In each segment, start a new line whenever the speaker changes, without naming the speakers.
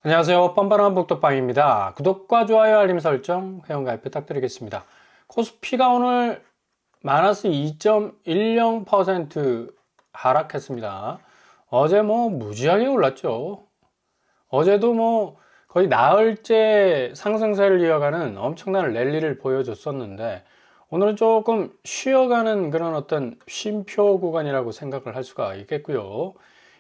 안녕하세요. 뻔뻔한 복덕방입니다. 구독과 좋아요, 알림 설정, 회원가입 부탁드리겠습니다. 코스피가 오늘 마이너스 2.10% 하락했습니다. 어제 무지하게 올랐죠. 어제도 거의 나흘째 상승세를 이어가는 엄청난 랠리를 보여줬었는데 오늘은 조금 쉬어가는 그런 어떤 쉼표 구간이라고 생각을 할 수가 있겠고요.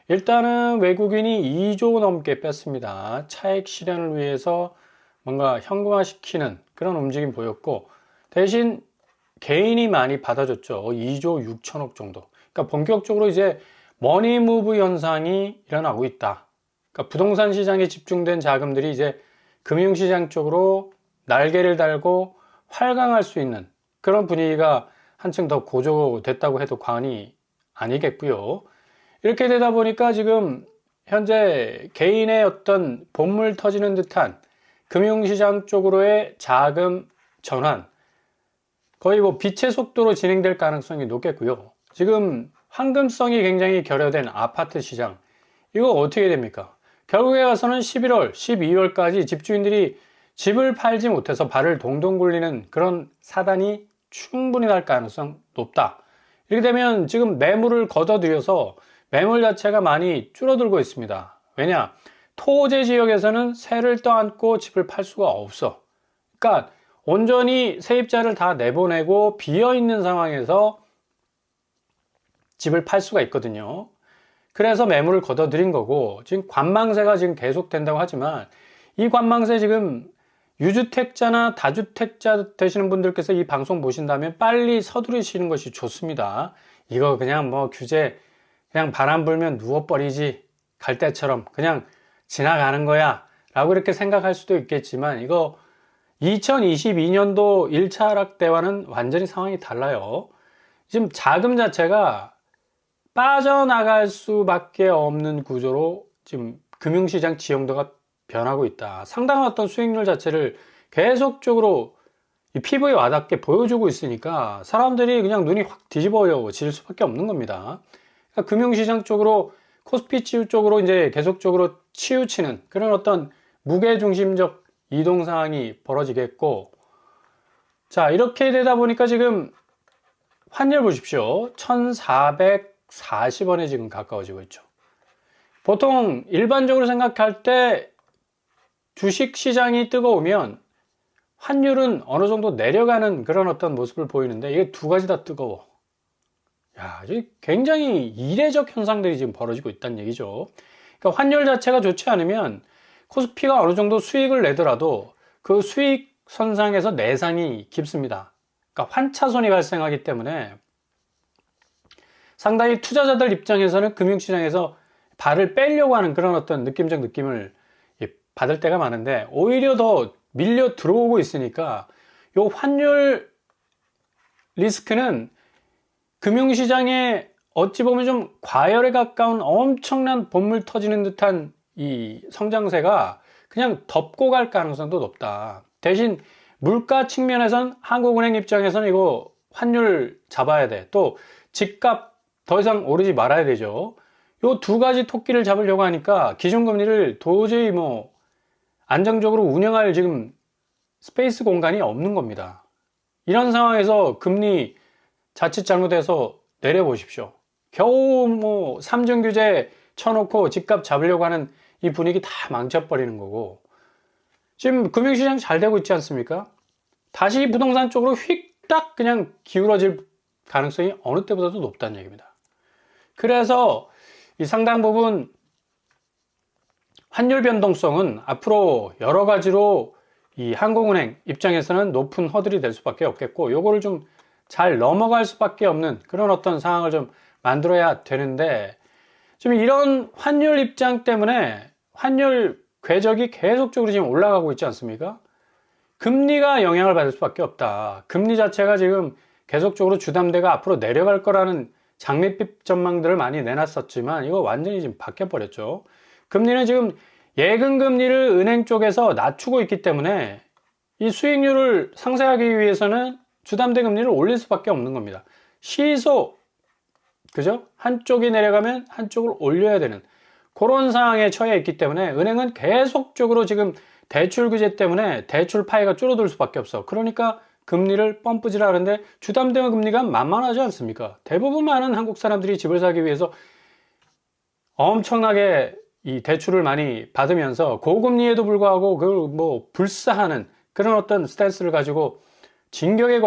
일단은 외국인이 2조 넘게 뺐습니다. 차익 실현을 위해서 뭔가 현금화시키는 그런 움직임 보였고, 대신 개인이 많이 받아줬죠. 2조 6천억 정도. 그러니까 본격적으로 이제 머니무브 현상이 일어나고 있다. 그러니까 부동산 시장에 집중된 자금들이 이제 금융시장 쪽으로 날개를 달고 활강할 수 있는 그런 분위기가 한층 더 고조됐다고 해도 과언이 아니겠고요. 이렇게 되다 보니까 지금 현재 개인의 어떤 본물 터지는 듯한 금융시장 쪽으로의 자금 전환, 거의 빛의 속도로 진행될 가능성이 높겠고요. 지금 황금성이 굉장히 결여된 아파트 시장, 이거 어떻게 됩니까? 결국에 가서는 11월, 12월까지 집주인들이 집을 팔지 못해서 발을 동동 굴리는 그런 사단이 충분히 날 가능성 높다. 이렇게 되면 지금 매물을 걷어들여서 매물 자체가 많이 줄어들고 있습니다. 왜냐? 토지 지역에서는 세를 떠안고 집을 팔 수가 없어. 그러니까 온전히 세입자를 다 내보내고 비어있는 상황에서 집을 팔 수가 있거든요. 그래서 매물을 걷어들인 거고, 지금 관망세가 지금 계속된다고 하지만 이 관망세 지금 유주택자나 다주택자 되시는 분들께서 이 방송 보신다면 빨리 서두르시는 것이 좋습니다. 이거 그냥 규제 그냥 바람 불면 누워버리지 갈 때처럼 그냥 지나가는 거야 라고 이렇게 생각할 수도 있겠지만, 이거 2022년도 1차 하락 때와는 완전히 상황이 달라요. 지금 자금 자체가 빠져나갈 수밖에 없는 구조로 지금 금융시장 지형도가 변하고 있다. 상당한 어떤 수익률 자체를 계속적으로 이 피부에 와닿게 보여주고 있으니까 사람들이 그냥 눈이 확 뒤집어질 수밖에 없는 겁니다. 그러니까 금융시장 쪽으로, 코스피 치유 쪽으로 이제 계속적으로 치우치는 그런 어떤 무게중심적 이동상황이 벌어지겠고, 자, 이렇게 되다 보니까 지금 환율 보십시오. 1440원에 지금 가까워지고 있죠. 보통 일반적으로 생각할 때 주식 시장이 뜨거우면 환율은 어느 정도 내려가는 그런 어떤 모습을 보이는데 이게 두 가지 다 뜨거워. 야, 굉장히 이례적 현상들이 지금 벌어지고 있다는 얘기죠. 그러니까 환율 자체가 좋지 않으면 코스피가 어느 정도 수익을 내더라도 그 수익 선상에서 내상이 깊습니다. 그러니까 환차손이 발생하기 때문에 상당히 투자자들 입장에서는 금융시장에서 발을 빼려고 하는 그런 어떤 느낌적 느낌을 받을 때가 많은데, 오히려 더 밀려 들어오고 있으니까 요 환율 리스크는 금융시장에 어찌 보면 좀 과열에 가까운 엄청난 본물 터지는 듯한 이 성장세가 그냥 덮고 갈 가능성도 높다. 대신 물가 측면에선 한국은행 입장에서는 이거 환율 잡아야 돼. 또 집값 더 이상 오르지 말아야 되죠. 요 두 가지 토끼를 잡으려고 하니까 기준금리를 도저히 안정적으로 운영할 지금 스페이스 공간이 없는 겁니다. 이런 상황에서 금리 자칫 잘못해서 내려보십시오. 겨우 3중 규제 쳐놓고 집값 잡으려고 하는 이 분위기 다 망쳐버리는 거고, 지금 금융시장 잘 되고 있지 않습니까? 다시 부동산 쪽으로 휙딱 그냥 기울어질 가능성이 어느 때보다도 높다는 얘기입니다. 그래서 이 상당 부분 환율 변동성은 앞으로 여러 가지로 이 한국은행 입장에서는 높은 허들이 될 수밖에 없겠고, 요거를 좀 잘 넘어갈 수밖에 없는 그런 어떤 상황을 좀 만들어야 되는데, 지금 이런 환율 입장 때문에 환율 궤적이 계속적으로 지금 올라가고 있지 않습니까? 금리가 영향을 받을 수밖에 없다. 금리 자체가 지금 계속적으로 주담대가 앞으로 내려갈 거라는 장밋빛 전망들을 많이 내놨었지만 이거 완전히 지금 바뀌어버렸죠. 금리는 지금 예금 금리를 은행 쪽에서 낮추고 있기 때문에 이 수익률을 상쇄하기 위해서는 주담대 금리를 올릴 수밖에 없는 겁니다. 시소, 그죠? 한쪽이 내려가면 한쪽을 올려야 되는 그런 상황에 처해 있기 때문에 은행은 계속적으로 지금 대출 규제 때문에 대출 파이가 줄어들 수밖에 없어. 그러니까 금리를 펌프질 하는데 주담대 금리가 만만하지 않습니까? 대부분 많은 한국 사람들이 집을 사기 위해서 엄청나게 이 대출을 많이 받으면서 고금리에도 불구하고 그걸 뭐 불사하는 그런 어떤 스탠스를 가지고 진격의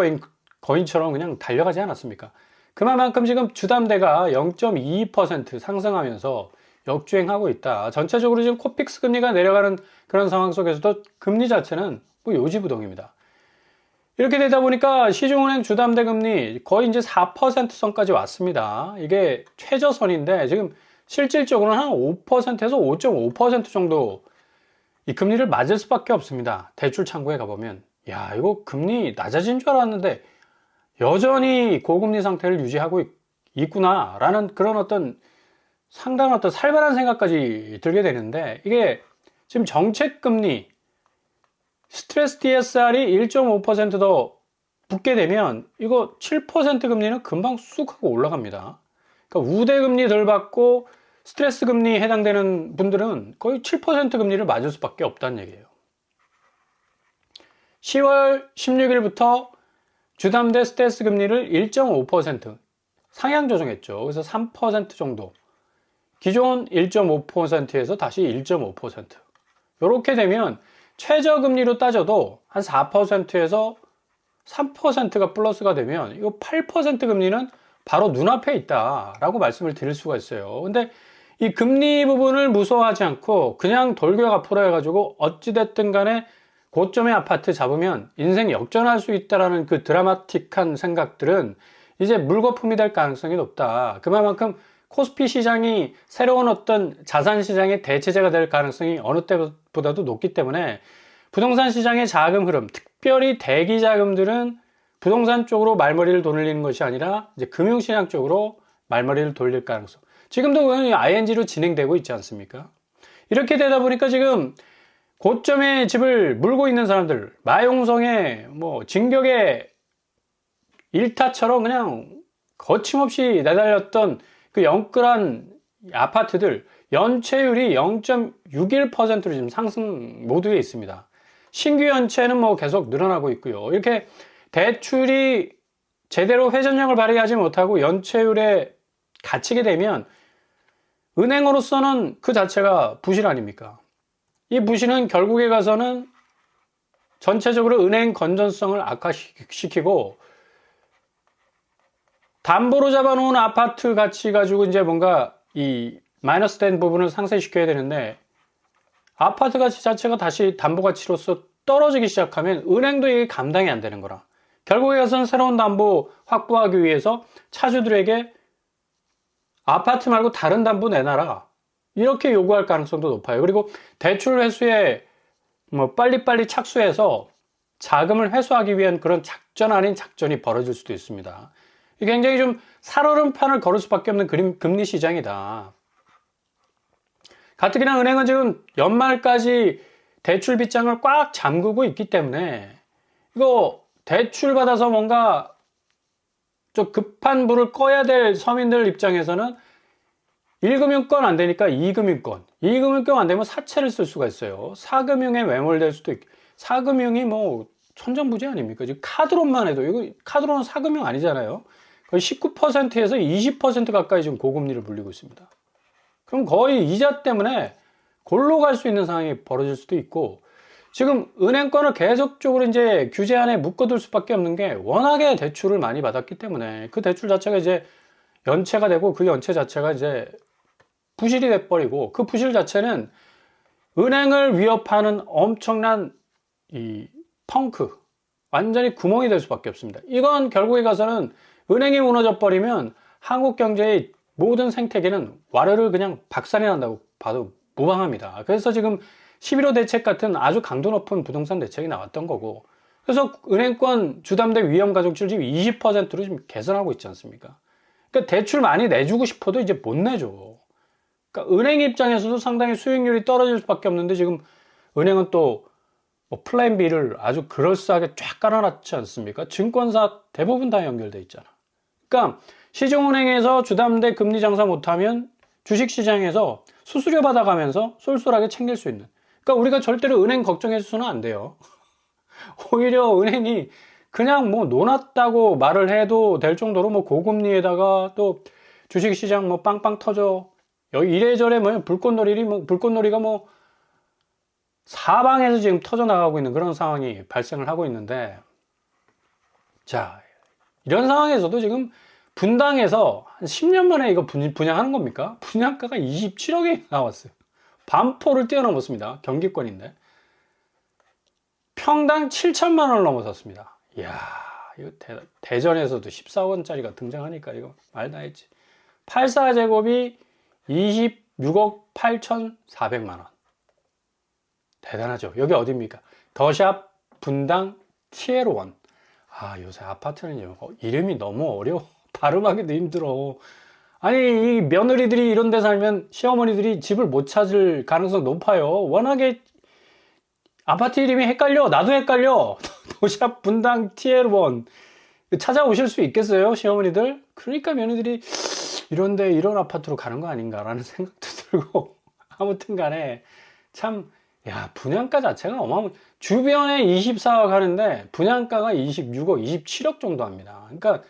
거인처럼 그냥 달려가지 않았습니까? 그만큼 지금 주담대가 0.22% 상승하면서 역주행하고 있다. 전체적으로 지금 코픽스 금리가 내려가는 그런 상황 속에서도 금리 자체는 뭐 요지부동입니다. 이렇게 되다 보니까 시중은행 주담대 금리 거의 이제 4% 선까지 왔습니다. 이게 최저선인데 지금 실질적으로는 한 5%에서 5.5% 정도 이 금리를 맞을 수밖에 없습니다. 대출 창구에 가보면 야, 이거 금리 낮아진 줄 알았는데 여전히 고금리 상태를 유지하고 있구나 라는 그런 어떤 상당한 어떤 살벌한 생각까지 들게 되는데, 이게 지금 정책금리 스트레스 DSR이 1.5% 더 붙게 되면 이거 7% 금리는 금방 쑥 하고 올라갑니다. 그러니까 우대금리 덜 받고 스트레스 금리에 해당되는 분들은 거의 7% 금리를 맞을 수밖에 없다는 얘기예요. 10월 16일부터 주담대 스트레스 금리를 1.5% 상향 조정했죠. 그래서 3% 정도. 기존 1.5%에서 다시 1.5%. 이렇게 되면 최저금리로 따져도 한 4%에서 3%가 플러스가 되면 이거 8% 금리는 바로 눈앞에 있다라고 말씀을 드릴 수가 있어요. 근데 이 금리 부분을 무서워하지 않고 그냥 돌격 앞으로 해가지고 어찌됐든 간에 고점의 아파트 잡으면 인생 역전할 수 있다라는 그 드라마틱한 생각들은 이제 물거품이 될 가능성이 높다. 그만큼 코스피 시장이 새로운 어떤 자산 시장의 대체제가 될 가능성이 어느 때보다도 높기 때문에 부동산 시장의 자금 흐름, 특별히 대기 자금들은 부동산 쪽으로 말머리를 돌리는 것이 아니라 이제 금융시장 쪽으로 말머리를 돌릴 가능성. 지금도 ING로 진행되고 있지 않습니까? 이렇게 되다 보니까 지금 고점에 집을 물고 있는 사람들, 마용성의 뭐 진격의 일타처럼 그냥 거침없이 내달렸던 그 영끌한 아파트들 연체율이 0.61%로 지금 상승 모드에 있습니다. 신규 연체는 뭐 계속 늘어나고 있고요. 이렇게 대출이 제대로 회전력을 발휘하지 못하고 연체율에 갇히게 되면 은행으로서는 그 자체가 부실 아닙니까? 이 부실은 결국에 가서는 전체적으로 은행 건전성을 악화시키고 담보로 잡아놓은 아파트 가치 가지고 이제 뭔가 이 마이너스 된 부분을 상쇄시켜야 되는데 아파트 가치 자체가 다시 담보 가치로서 떨어지기 시작하면 은행도 이게 감당이 안 되는 거라. 결국에 가서는 새로운 담보 확보하기 위해서 차주들에게 아파트 말고 다른 담보 내놔라. 이렇게 요구할 가능성도 높아요. 그리고 대출 회수에 뭐 빨리빨리 착수해서 자금을 회수하기 위한 그런 작전 아닌 작전이 벌어질 수도 있습니다. 굉장히 좀 살얼음판을 걸을 수밖에 없는 금리 시장이다. 가뜩이나 은행은 지금 연말까지 대출 빗장을 꽉 잠그고 있기 때문에 이거 대출 받아서 뭔가 좀 급한 불을 꺼야 될 서민들 입장에서는 1금융권 안 되니까 2금융권, 2금융권 안 되면 사채를 쓸 수가 있어요. 4금융에 매몰될 수도 있고, 4금융이 뭐 천정부지 아닙니까? 지금 카드론만 해도 이거 카드론은 4금융 아니잖아요. 거의 19%에서 20% 가까이 지금 고금리를 물리고 있습니다. 그럼 거의 이자 때문에 골로 갈 수 있는 상황이 벌어질 수도 있고, 지금 은행권을 계속적으로 이제 규제 안에 묶어둘 수밖에 없는 게 워낙에 대출을 많이 받았기 때문에 그 대출 자체가 이제 연체가 되고 그 연체 자체가 이제 부실이 돼버리고 그 부실 자체는 은행을 위협하는 엄청난 이 펑크, 완전히 구멍이 될 수밖에 없습니다. 이건 결국에 가서는 은행이 무너져 버리면 한국 경제의 모든 생태계는 와르르 그냥 박살이 난다고 봐도 무방합니다. 그래서 지금 11호 대책 같은 아주 강도 높은 부동산 대책이 나왔던 거고, 그래서 은행권 주담대 위험 가중치를 지금 20%로 지금 개선하고 있지 않습니까? 그러니까 대출 많이 내주고 싶어도 이제 못 내줘. 그러니까 은행 입장에서도 상당히 수익률이 떨어질 수밖에 없는데 지금 은행은 또 뭐 플랜 B를 아주 그럴싸하게 쫙 깔아놨지 않습니까? 증권사 대부분 다 연결돼 있잖아. 그러니까 시중은행에서 주담대 금리 장사 못하면 주식시장에서 수수료 받아가면서 쏠쏠하게 챙길 수 있는. 그러니까 우리가 절대로 은행 걱정해서는 안 돼요. 오히려 은행이 그냥 뭐 노났다고 말을 해도 될 정도로 뭐 고금리에다가 또 주식시장 뭐 빵빵 터져. 여기 이래저래 뭐 불꽃놀이가 뭐 사방에서 지금 터져 나가고 있는 그런 상황이 발생을 하고 있는데, 자, 이런 상황에서도 지금 분당에서 한 10년 만에 이거 분양하는 겁니까? 분양가가 27억이 나왔어요. 반포를 뛰어넘었습니다. 경기권인데. 평당 7천만 원을 넘어섰습니다. 이야, 이거 대전에서도 14원짜리가 등장하니까 이거 말 다 했지. 84제곱이 26억 8,400만 원. 대단하죠. 여기 어디입니까? 더샵 분당 TL1. 아, 요새 아파트는요, 이름이 너무 어려워. 발음하기도 힘들어. 아니, 이 며느리들이 이런 데 살면 시어머니들이 집을 못 찾을 가능성 높아요. 워낙에 아파트 이름이 헷갈려. 나도 헷갈려. 도샵 분당 TL1. 찾아오실 수 있겠어요, 시어머니들? 그러니까 며느리들이 이런데 이런 아파트로 가는 거 아닌가라는 생각도 들고. 아무튼 간에 참, 야, 분양가 자체가 어마어마. 주변에 24억 하는데 분양가가 26억, 27억 정도 합니다. 그러니까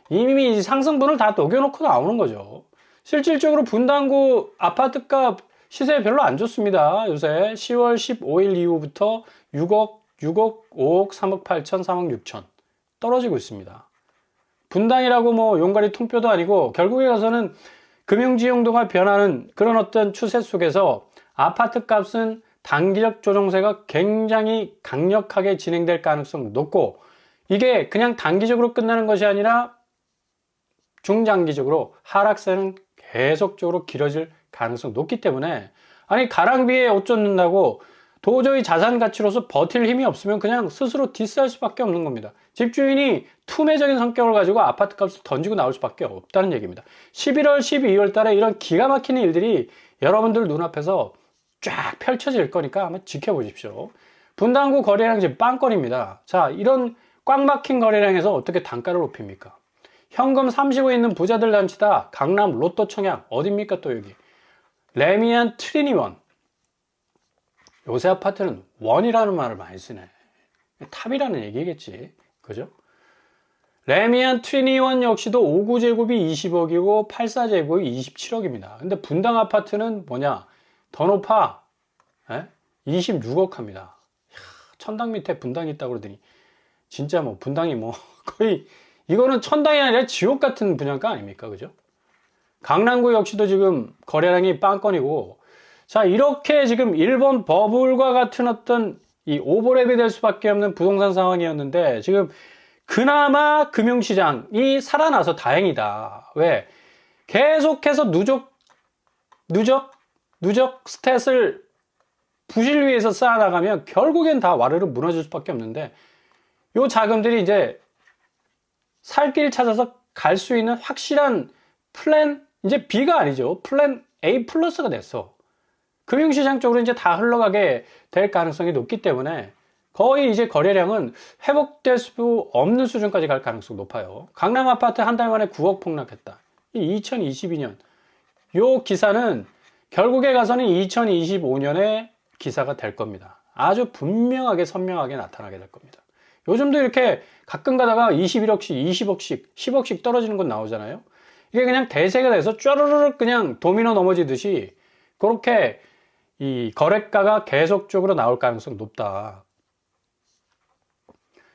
이미 상승분을 다 녹여놓고 나오는 거죠. 실질적으로 분당구 아파트값 시세 별로 안 좋습니다. 요새 10월 15일 이후부터 6억, 5억, 3억 8천, 3억 6천 떨어지고 있습니다. 분당이라고 뭐 용가리 통뼈도 아니고 결국에 가서는 금융지용도가 변하는 그런 어떤 추세 속에서 아파트 값은 단기적 조정세가 굉장히 강력하게 진행될 가능성 높고, 이게 그냥 단기적으로 끝나는 것이 아니라 중장기적으로 하락세는 계속적으로 길어질 가능성 높기 때문에, 아니 가랑비에 옷 젖는다고 도저히 자산 가치로서 버틸 힘이 없으면 그냥 스스로 디스할 수밖에 없는 겁니다. 집주인이 투매적인 성격을 가지고 아파트 값을 던지고 나올 수밖에 없다는 얘기입니다. 11월, 12월 달에 이런 기가 막히는 일들이 여러분들 눈앞에서 쫙 펼쳐질 거니까 한번 지켜보십시오. 분당구 거래량 지금 빵건입니다. 자, 이런 꽉 막힌 거래량에서 어떻게 단가를 높입니까? 현금 30호 있는 부자들 단체다. 강남 로또 청약 어딥니까 또 여기. 레미안 트리니원. 요새 아파트는 원이라는 말을 많이 쓰네. 탑이라는 얘기겠지. 그죠? 레미안 트리니원 역시도 5구제곱이 20억이고 84제곱이 27억입니다. 근데 분당 아파트는 뭐냐? 더 높아. 26억 합니다. 천당 밑에 분당이 있다고 그러더니 진짜 뭐 분당이 뭐 거의 이거는 천당이 아니라 지옥 같은 분양가 아닙니까? 그죠? 강남구 역시도 지금 거래량이 빵건이고, 자, 이렇게 지금 일본 버블과 같은 어떤 이 오버랩이 될 수밖에 없는 부동산 상황이었는데, 지금 그나마 금융시장이 살아나서 다행이다. 왜? 계속해서 누적 스탯을 부실 위에서 쌓아나가면 결국엔 다 와르르 무너질 수밖에 없는데, 요 자금들이 이제 살 길 찾아서 갈 수 있는 확실한 플랜, 이제 B가 아니죠. 플랜 A 플러스가 됐어. 금융시장 쪽으로 이제 다 흘러가게 될 가능성이 높기 때문에 거의 이제 거래량은 회복될 수 없는 수준까지 갈 가능성이 높아요. 강남 아파트 한 달 만에 9억 폭락했다. 이 2022년. 요 기사는 결국에 가서는 2025년에 기사가 될 겁니다. 아주 분명하게 선명하게 나타나게 될 겁니다. 요즘도 이렇게 가끔 가다가 21억씩, 20억씩, 10억씩 떨어지는 것 나오잖아요. 이게 그냥 대세가 돼서 쫘르르륵 그냥 도미노 넘어지듯이 그렇게 이 거래가가 계속적으로 나올 가능성이 높다.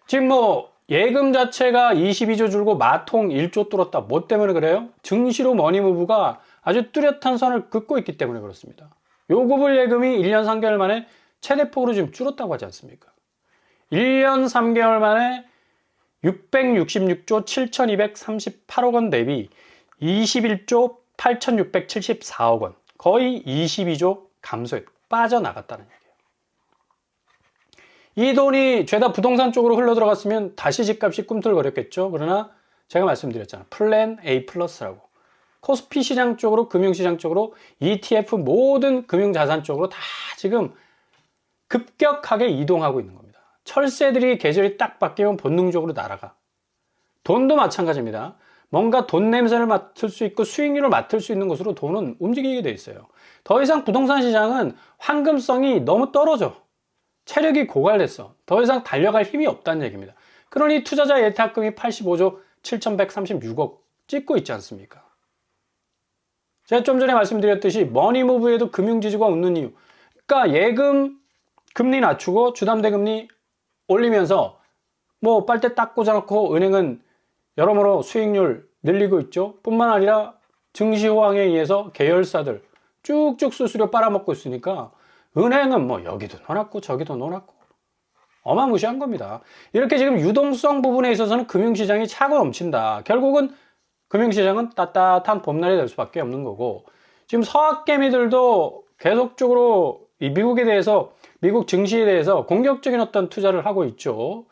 지금 뭐 예금 자체가 22조 줄고 마통 1조 뚫었다. 뭐 때문에 그래요? 증시로 머니무브가 아주 뚜렷한 선을 긋고 있기 때문에 그렇습니다. 요구불 예금이 1년 3개월 만에 최대폭으로 지금 줄었다고 하지 않습니까? 1년 3개월 만에 666조 7,238억 원 대비 21조 8,674억 원, 거의 22조 감소해 빠져나갔다는 얘기예요. 이 돈이 죄다 부동산 쪽으로 흘러 들어갔으면 다시 집값이 꿈틀거렸겠죠. 그러나 제가 말씀드렸잖아요. 플랜 A 플러스라고. 코스피 시장 쪽으로, 금융시장 쪽으로, ETF 모든 금융자산 쪽으로 다 지금 급격하게 이동하고 있는 겁니다. 철새들이 계절이 딱 바뀌면 본능적으로 날아가. 돈도 마찬가지입니다. 뭔가 돈 냄새를 맡을 수 있고 수익률을 맡을 수 있는 곳으로 돈은 움직이게 돼 있어요. 더 이상 부동산 시장은 황금성이 너무 떨어져. 체력이 고갈됐어. 더 이상 달려갈 힘이 없다는 얘기입니다. 그러니 투자자 예탁금이 85조 7,136억 찍고 있지 않습니까? 제가 좀 전에 말씀드렸듯이 머니무브에도 금융지주가 웃는 이유. 그러니까 예금 금리 낮추고 주담대금리 올리면서 뭐 빨대 딱 꽂아놓고 은행은 여러모로 수익률 늘리고 있죠. 뿐만 아니라 증시 호황에 의해서 계열사들 쭉쭉 수수료 빨아먹고 있으니까 은행은 뭐 여기도 넣어놨고 저기도 넣어놨고 어마무시한 겁니다. 이렇게 지금 유동성 부분에 있어서는 금융시장이 차고 넘친다. 결국은 금융시장은 따뜻한 봄날이 될 수밖에 없는 거고, 지금 서학개미들도 계속적으로 이 미국에 대해서, 미국 증시에 대해서 공격적인 어떤 투자를 하고 있죠.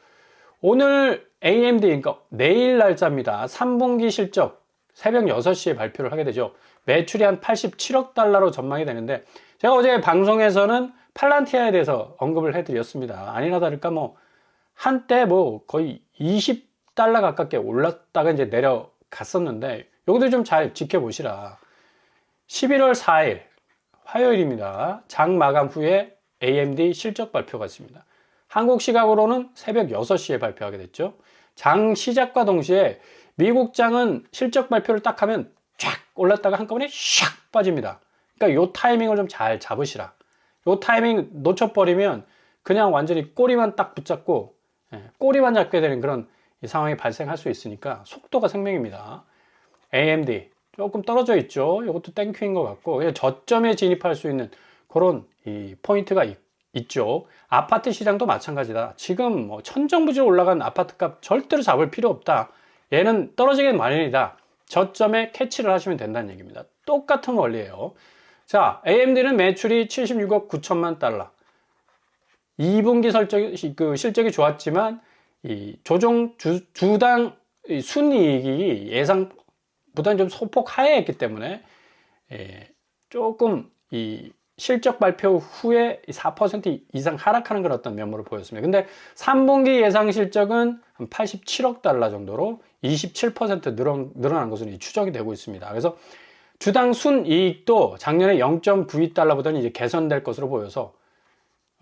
오늘 AMD, 그러니까 내일 날짜입니다. 3분기 실적 새벽 6시에 발표를 하게 되죠. 매출이 한 87억 달러로 전망이 되는데, 제가 어제 방송에서는 팔란티아에 대해서 언급을 해드렸습니다. 아니나 다를까 뭐 한때 뭐 거의 20달러 가깝게 올랐다가 이제 내려갔었는데, 여기도 좀 잘 지켜보시라. 11월 4일 화요일입니다. 장 마감 후에 AMD 실적 발표가 있습니다. 한국 시각으로는 새벽 6시에 발표하게 됐죠. 장 시작과 동시에 미국 장은 실적 발표를 딱 하면 쫙 올랐다가 한꺼번에 샥 빠집니다. 그러니까 요 타이밍을 좀 잘 잡으시라. 요 타이밍 놓쳐버리면 그냥 완전히 꼬리만 딱 붙잡고 꼬리만 잡게 되는 그런 상황이 발생할 수 있으니까 속도가 생명입니다. AMD 조금 떨어져 있죠. 이것도 땡큐인 것 같고 저점에 진입할 수 있는 그런 이 포인트가 있죠. 아파트 시장도 마찬가지다. 지금 뭐 천정부지로 올라간 아파트 값 절대로 잡을 필요 없다. 얘는 떨어지긴 마련이다. 저점에 캐치를 하시면 된다는 얘기입니다. 똑같은 원리예요. 자, AMD는 매출이 76억 9천만 달러. 2분기 실적이 좋았지만 이 조정 주당 순이익이 예상보다는 좀 소폭 하회했기 때문에 조금 이 실적 발표 후에 4% 이상 하락하는 그런 어떤 면모를 보였습니다. 근데 3분기 예상 실적은 한 87억 달러 정도로 27% 늘어난 것으로 추정이 되고 있습니다. 그래서 주당 순이익도 작년에 0.92달러보다는 이제 개선될 것으로 보여서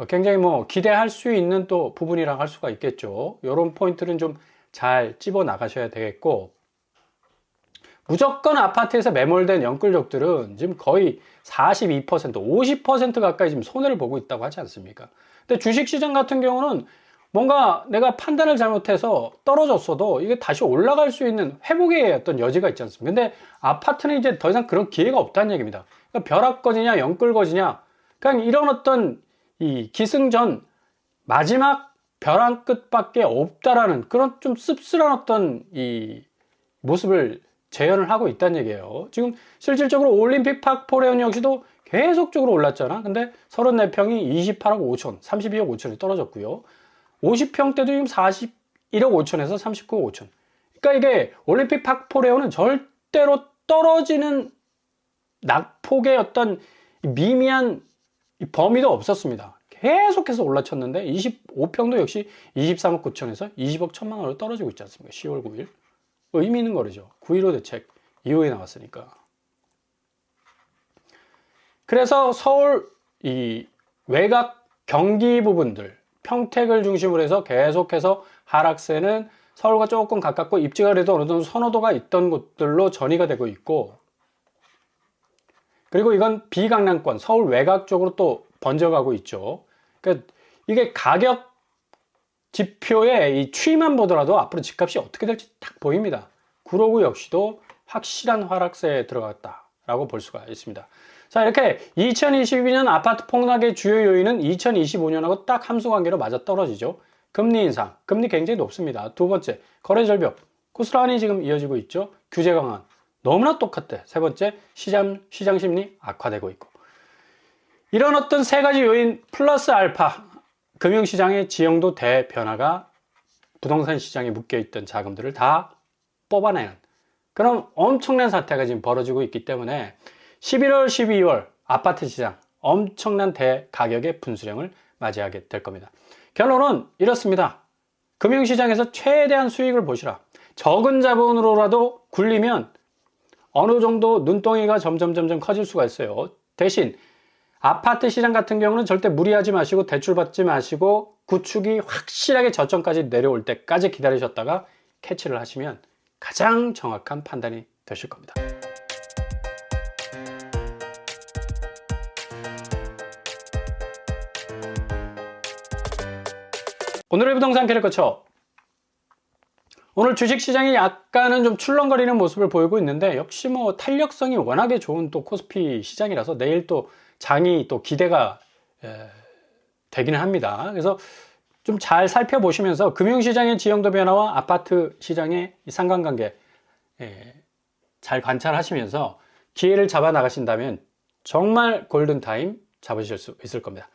굉장히 뭐 기대할 수 있는 또 부분이라고 할 수가 있겠죠. 이런 포인트는 좀 잘 집어 나가셔야 되겠고, 무조건 아파트에서 매몰된 연끌족들은 지금 거의 42%, 50% 가까이 지금 손해를 보고 있다고 하지 않습니까? 근데 주식시장 같은 경우는 뭔가 내가 판단을 잘못해서 떨어졌어도 이게 다시 올라갈 수 있는 회복의 어떤 여지가 있지 않습니까? 근데 아파트는 이제 더 이상 그런 기회가 없다는 얘기입니다. 그러니까 벼락거지냐, 연끌거지냐, 그냥 이런 어떤 이 기승전 마지막 벼랑 끝밖에 없다라는 그런 좀 씁쓸한 어떤 이 모습을 재현을 하고 있다는 얘기예요. 지금 실질적으로 올림픽 파크 포레온 역시도 계속적으로 올랐잖아. 근데 34평이 28억 5천, 32억 5천이 떨어졌고요. 50평 때도 지금 41억 5천에서 39억 5천. 그러니까 이게 올림픽 파크 포레온은 절대로 떨어지는 낙폭의 어떤 미미한 범위도 없었습니다. 계속해서 올라쳤는데 25평도 역시 23억 9천에서 20억 1천만 원으로 떨어지고 있지 않습니까? 10월 9일. 의미 있는 거죠. 9.15 대책 이후에 나왔으니까. 그래서 서울 이 외곽 경기 부분들, 평택을 중심으로 해서 계속해서 하락세는 서울과 조금 가깝고 입지가 그래도 어느 정도 선호도가 있던 곳들로 전이가 되고 있고, 그리고 이건 비강남권, 서울 외곽 쪽으로 또 번져가고 있죠. 그러니까 이게 가격 지표의 이 추이만 보더라도 앞으로 집값이 어떻게 될지 딱 보입니다. 구로구 역시도 확실한 하락세에 들어갔다라고 볼 수가 있습니다. 자, 이렇게 2022년 아파트 폭락의 주요 요인은 2025년하고 딱 함수관계로 맞아 떨어지죠. 금리 인상, 금리 굉장히 높습니다. 두 번째, 거래 절벽, 고스란히 지금 이어지고 있죠. 규제 강화, 너무나 똑같대. 세 번째, 시장 심리 악화되고 있고. 이런 어떤 세 가지 요인 플러스 알파, 금융시장의 지형도 대변화가 부동산 시장에 묶여있던 자금들을 다 뽑아내는 그런 엄청난 사태가 지금 벌어지고 있기 때문에 11월, 12월 아파트 시장 엄청난 대가격의 분수령을 맞이하게 될 겁니다. 결론은 이렇습니다. 금융시장에서 최대한 수익을 보시라. 적은 자본으로라도 굴리면 어느 정도 눈덩이가 점점 커질 수가 있어요. 대신 아파트 시장 같은 경우는 절대 무리하지 마시고 대출 받지 마시고 구축이 확실하게 저점까지 내려올 때까지 기다리셨다가 캐치를 하시면 가장 정확한 판단이 되실 겁니다. 오늘의 부동산 캐릭터처. 오늘 주식시장이 약간은 좀 출렁거리는 모습을 보이고 있는데 역시 뭐 탄력성이 워낙에 좋은 또 코스피 시장이라서 내일 또 장이 또 기대가 되기는 합니다. 그래서 좀 잘 살펴보시면서 금융시장의 지형도 변화와 아파트 시장의 상관관계 잘 관찰하시면서 기회를 잡아 나가신다면 정말 골든타임 잡으실 수 있을 겁니다.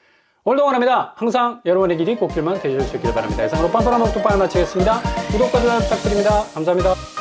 오늘도 원합니다. 항상 여러분의 길이 꽃길만 되실 수 있기를 바랍니다. 이상으로 빰빠라먹 뚝방을 마치겠습니다. 구독과 좋아요 부탁드립니다. 감사합니다.